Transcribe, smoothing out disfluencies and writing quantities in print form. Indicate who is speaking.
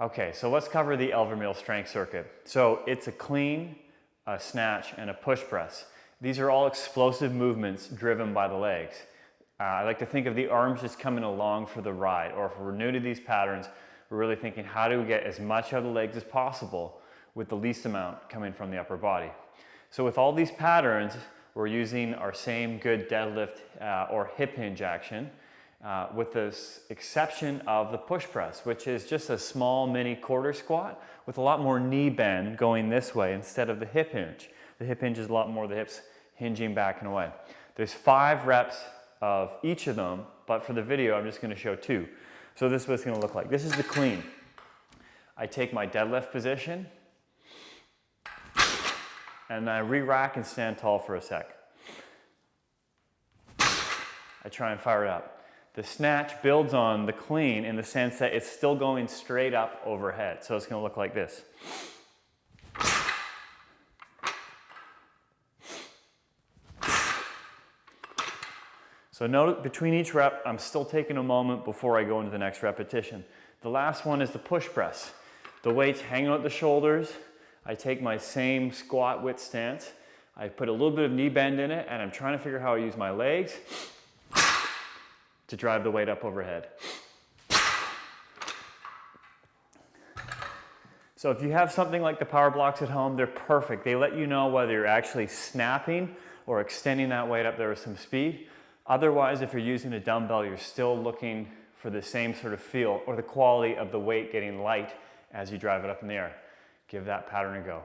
Speaker 1: Okay, so let's cover the Vermiel strength circuit. So it's a clean, a snatch, and a push press. These are all explosive movements driven by the legs. I like to think of the arms just coming along for the ride, or if we're new to these patterns, we're really thinking how do we get as much out of the legs as possible with the least amount coming from the upper body. So with all these patterns, we're using our same good deadlift or hip hinge action, with the exception of the push press, which is just a small mini quarter squat with a lot more knee bend going this way instead of the hip hinge. The hip hinge is a lot more the hips hinging back and away. There's 5 reps of each of them, but for the video I'm just going to show 2. So this is what it's going to look like. This is the clean. I take my deadlift position and I re-rack and stand tall for a sec. I try and fire it up. The snatch builds on the clean in the sense that it's still going straight up overhead. So it's going to look like this. So note between each rep, I'm still taking a moment before I go into the next repetition. The last one is the push press. The weights hang out the shoulders. I take my same squat width stance. I put a little bit of knee bend in it, and I'm trying to figure out how I use my legs to drive the weight up overhead. So if you have something like the power blocks at home, they're perfect. They let you know whether you're actually snapping or extending that weight up there with some speed. Otherwise, if you're using a dumbbell, you're still looking for the same sort of feel or the quality of the weight getting light as you drive it up in the air. Give that pattern a go.